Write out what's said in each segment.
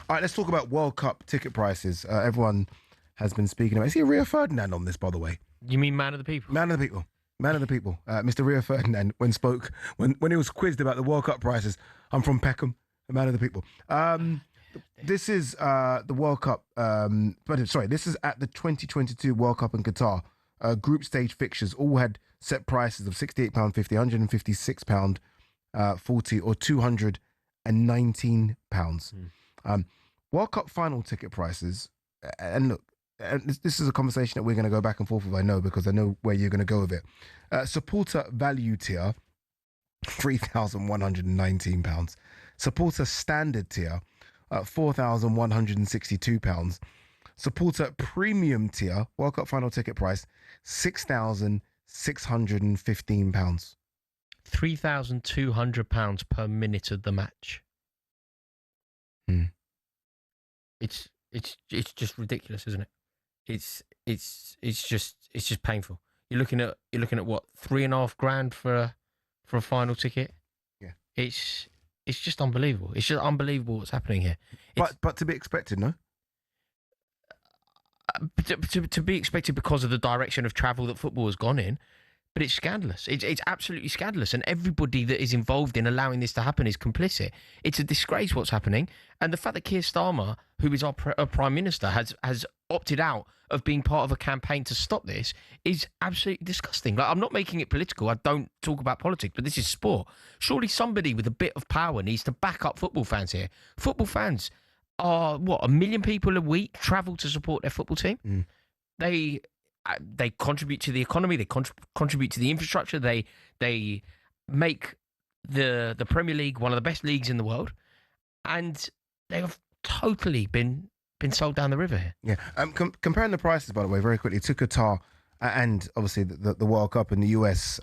All right, let's talk about World Cup ticket prices. Everyone has been speaking about. Is he Rio Ferdinand on this, by the way? You mean man of the people? Man of the people. Man of the people. Mr. Rio Ferdinand, when he was quizzed about the World Cup prices, I'm from Peckham, a man of the people. This is the World Cup. This is at the 2022 World Cup in Qatar. Group stage fixtures all had set prices of £68.50, £156.40, or £219. World Cup final ticket prices, and look, this is a conversation that we're going to go back and forth with, I know, because I know where you're going to go with it. Supporter value tier, £3,119. Supporter standard tier, £4,162. Supporter premium tier, World Cup final ticket price, £6,615. £3,200 per minute of the match. It's just ridiculous, isn't it? It's just painful. You're looking at what, $3,500 for a final ticket? Yeah. It's just unbelievable. It's just unbelievable what's happening here. But to be expected, no? To be expected because of the direction of travel that football has gone in, but it's scandalous. It's absolutely scandalous, and everybody that is involved in allowing this to happen is complicit. It's a disgrace what's happening, and the fact that Keir Starmer, who is our Prime Minister, has opted out of being part of a campaign to stop this is absolutely disgusting. Like, I'm not making it political. I don't talk about politics, but this is sport. Surely somebody with a bit of power needs to back up football fans here. Football fans are, 1 million people a week travel to support their football team. They contribute to the economy. They contribute to the infrastructure. They make the Premier League one of the best leagues in the world, and they have totally been sold down the river here. Yeah. Comparing the prices, by the way, very quickly to Qatar and obviously the World Cup in the US.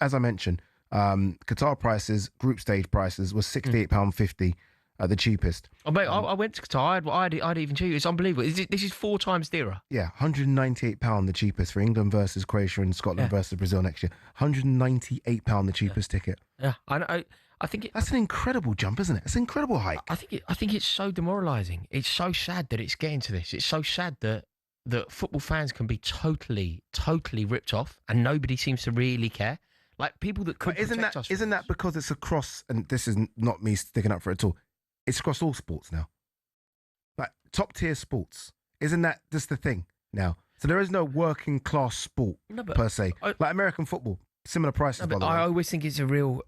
As I mentioned, Qatar prices, group stage prices, was £68.50. The cheapest. Oh, mate, I went to Qatar. I'd even cheaper. It's unbelievable. This is 4 times dearer. Yeah, £198 the cheapest for England versus Croatia and Scotland versus Brazil next year. £198 the cheapest ticket. Yeah, I think that's an incredible jump, isn't it? It's an incredible hike. I think it's so demoralising. It's so sad that it's getting to this. It's so sad that football fans can be totally ripped off, and nobody seems to really care. Like, people that could protect us. Isn't that because it's across? And this is not me sticking up for it at all. It's across all sports now. Like, top tier sports. Isn't that just the thing now? So there is no working class sport per se. Like American football, similar prices. By the way. I always think it's a real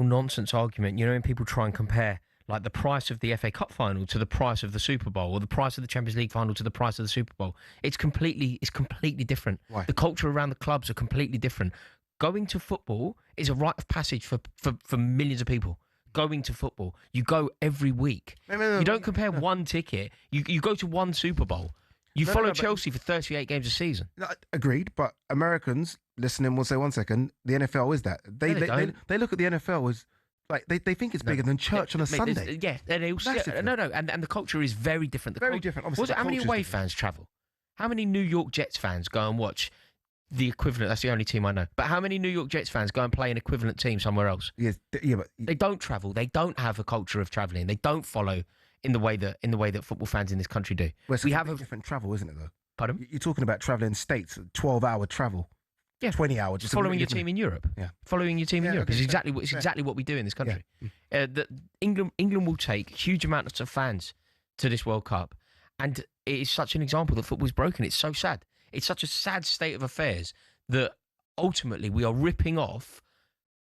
nonsense argument. You know, when people try and compare like the price of the FA Cup final to the price of the Super Bowl, or the price of the Champions League final to the price of the Super Bowl. It's completely different. Why? The culture around the clubs are completely different. Going to football is a rite of passage for millions of people. Going to football, you go every week. You don't compare one ticket. You go to one Super Bowl. You follow Chelsea for 38 games a season. Agreed, but Americans listening will say, 1 second, the NFL is that. They look at the NFL as like they think it's bigger than church on a Sunday. Yeah, and the culture is very different. Very different. Obviously, how many away fans travel? How many New York Jets fans go and watch the equivalent? That's the only team I know. But how many New York Jets fans go and play an equivalent team somewhere else? Yeah, but they don't travel. They don't have a culture of travelling. They don't follow in the way that football fans in this country do. Well, we have a different travel, isn't it? Though. Pardon? You're talking about travelling states, 12-hour travel. Yeah, 20 hours. Just following your team in Europe. Yeah, following your team in Europe is exactly what we do in this country. Yeah. England will take huge amounts of fans to this World Cup, and it is such an example that football is broken. It's so sad. It's such a sad state of affairs that ultimately we are ripping off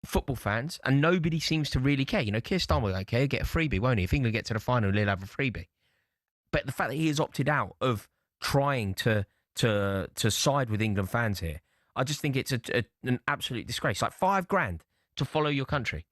football fans, and nobody seems to really care. You know, Keir Starmer will get a freebie, won't he? If England get to the final, he'll have a freebie. But the fact that he has opted out of trying to side with England fans here, I just think it's an absolute disgrace. Like, $5,000 to follow your country.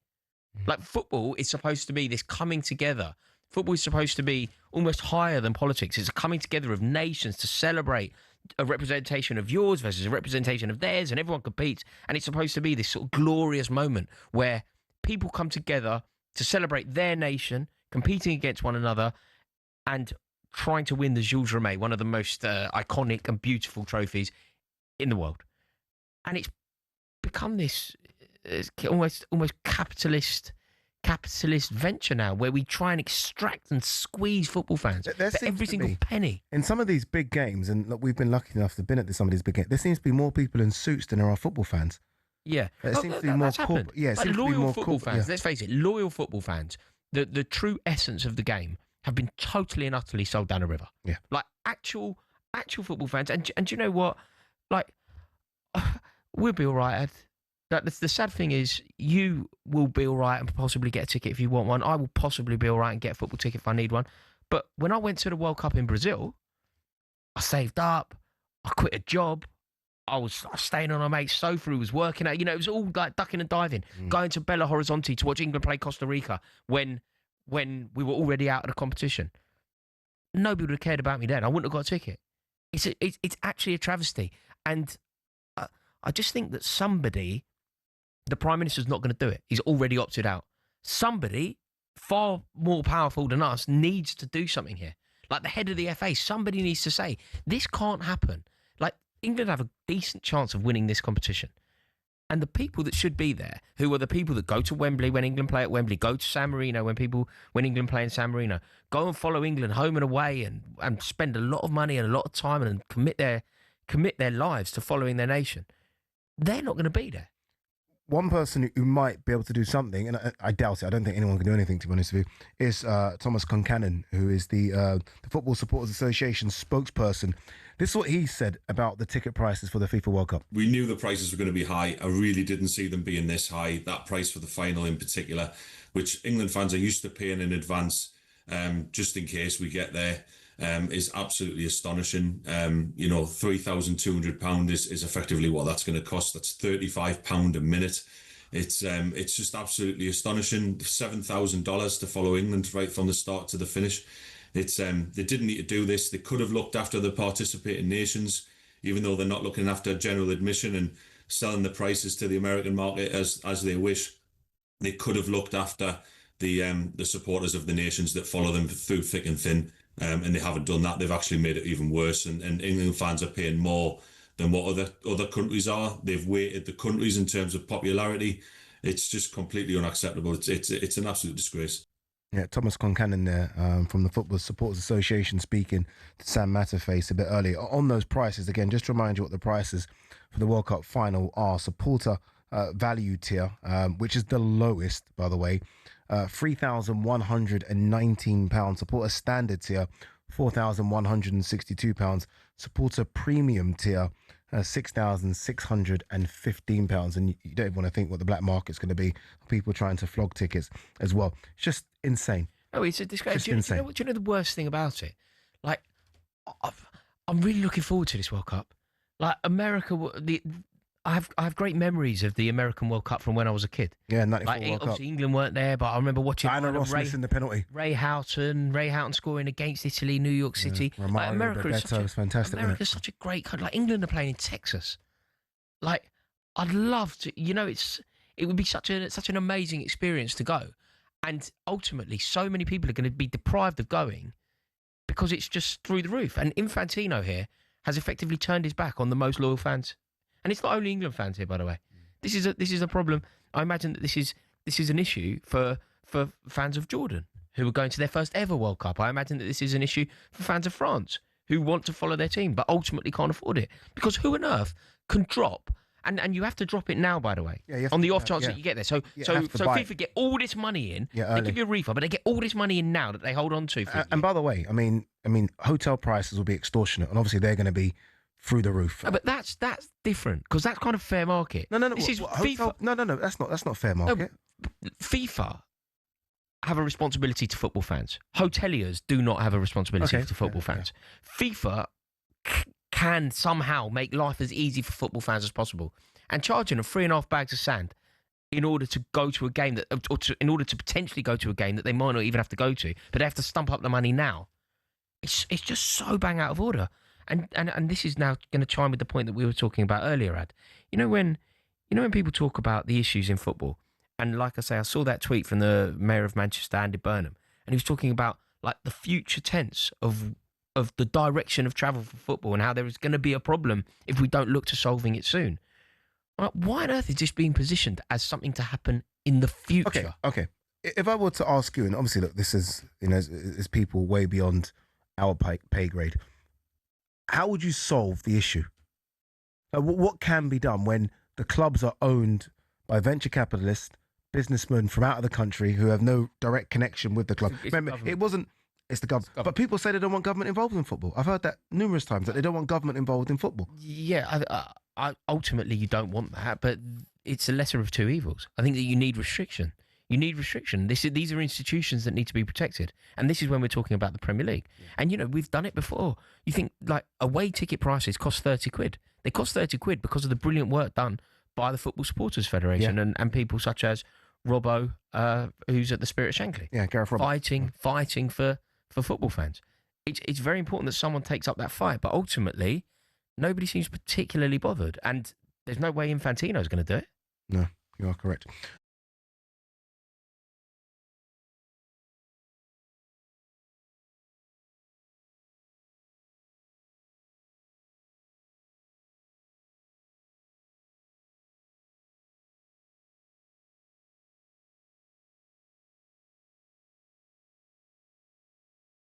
Like, football is supposed to be this coming together. Football is supposed to be almost higher than politics. It's a coming together of nations to celebrate a representation of yours versus a representation of theirs, and everyone competes. And it's supposed to be this sort of glorious moment where people come together to celebrate their nation, competing against one another, and trying to win the Jules Rimet, one of the most iconic and beautiful trophies in the world. And it's become this almost capitalist capitalist venture now where we try and extract and squeeze football fans for every single penny. In some of these big games, and look, we've been lucky enough to have been at some of these big games, there seems to be more people in suits than there are football fans. Yeah. It seems to be more corporate. Yeah, it seems to be loyal more football fans, yeah. let's face it, loyal football fans, the true essence of the game have been totally and utterly sold down the river. Yeah. Like actual football fans. And do you know what? Like, we'll be all right, Ed. Like, the sad thing is, you will be all right and possibly get a ticket if you want one. I will possibly be all right and get a football ticket if I need one. But when I went to the World Cup in Brazil, I saved up. I quit a job. I was staying on a mate's sofa who was working out. You know, it was all like ducking and diving. Going to Belo Horizonte to watch England play Costa Rica when we were already out of the competition. Nobody would have cared about me then. I wouldn't have got a ticket. It's actually a travesty. And I just think that somebody... The Prime Minister's not going to do it. He's already opted out. Somebody far more powerful than us needs to do something here. Like the head of the FA, somebody needs to say, this can't happen. Like, England have a decent chance of winning this competition. And the people that should be there, who are the people that go to Wembley when England play at Wembley, go to San Marino when England play in San Marino, go and follow England home and away and spend a lot of money and a lot of time and commit their lives to following their nation, they're not going to be there. One person who might be able to do something, and I doubt it, I don't think anyone can do anything, to be honest with you, is Thomas Concannon, who is the Football Supporters Association spokesperson. This is what he said about the ticket prices for the FIFA World Cup. We knew the prices were going to be high. I really didn't see them being this high. That price for the final in particular, which England fans are used to paying in advance, just in case we get there, is absolutely astonishing. You know, £3,200 is effectively what that's going to cost. That's £35 a minute. It's just absolutely astonishing. $7,000 to follow England right from the start to the finish. They didn't need to do this. They could have looked after the participating nations, even though they're not looking after general admission and selling the prices to the American market as they wish. They could have looked after the supporters of the nations that follow them through thick and thin. And they haven't done that. They've actually made it even worse. And England fans are paying more than what other countries are. They've weighted the countries in terms of popularity. It's just completely unacceptable. It's an absolute disgrace. Yeah, Thomas Concannon there from the Football Supporters Association speaking to Sam Matterface a bit earlier. On those prices, again, just to remind you what the prices for the World Cup final are. Supporter value tier, which is the lowest, by the way, £3,119. Supporter standard tier, £4,162. Supporter premium tier, £6,615. And you don't even want to think what the black market's going to be. People trying to flog tickets as well. It's just insane. Oh, it's a disgrace. Do you know the worst thing about it? Like, I'm really looking forward to this World Cup. Like, America, I have great memories of the American World Cup from when I was a kid. Yeah, 94 like, World Cup. Obviously, England weren't there, but I remember watching Diana Ross missing the penalty. Ray Houghton scoring against Italy, New York City. Yeah, like, America is fantastic. America's such a great country. Like, England are playing in Texas. Like, I'd love to. You know, it would be such an amazing experience to go. And ultimately, so many people are going to be deprived of going because it's just through the roof. And Infantino here has effectively turned his back on the most loyal fans. And it's not only England fans here, by the way. This is a problem. I imagine that this is an issue for fans of Jordan who are going to their first ever World Cup. I imagine that this is an issue for fans of France who want to follow their team but ultimately can't afford it. Because who on earth can drop? And you have to drop it now, by the way, on the off chance that you get there. So FIFA get all this money in. They give you a refund, but they get all this money in now that they hold on to. And by the way, I mean, hotel prices will be extortionate, and obviously they're going to be through the roof. But that's different because that's kind of fair market. No. This is FIFA. No. That's not fair market. No, FIFA have a responsibility to football fans. Hoteliers do not have a responsibility to football fans. Yeah. FIFA can somehow make life as easy for football fans as possible, and charging them 3.5 bags of sand in order to go to a game in order to potentially go to a game that they might not even have to go to, but they have to stump up the money now. It's just so bang out of order. And this is now going to chime with the point that we were talking about earlier, Ad. You know when people talk about the issues in football, and like I say, I saw that tweet from the mayor of Manchester, Andy Burnham, and he was talking about like the future tense of the direction of travel for football and how there is going to be a problem if we don't look to solving it soon. Why on earth is this being positioned as something to happen in the future? Okay. if I were to ask you, and obviously, look, this is, is people way beyond our pay grade. How would you solve the issue? What can be done when the clubs are owned by venture capitalists, businessmen from out of the country who have no direct connection with the club? Remember, it's the government. But people say they don't want government involved in football. I've heard that numerous times, that they don't want government involved in football. Yeah, ultimately you don't want that, but it's a lesser of two evils. I think that you need restriction. You need restriction. These are institutions that need to be protected. And this is when we're talking about the Premier League. And, we've done it before. You think, like, away ticket prices cost 30 quid. They cost 30 quid because of the brilliant work done by the Football Supporters Federation and people such as Robbo, who's at the Spirit of Shankly. Yeah, Gareth Robbo. Fighting for football fans. It's very important that someone takes up that fight. But ultimately, nobody seems particularly bothered. And there's no way Infantino's going to do it. No, you are correct.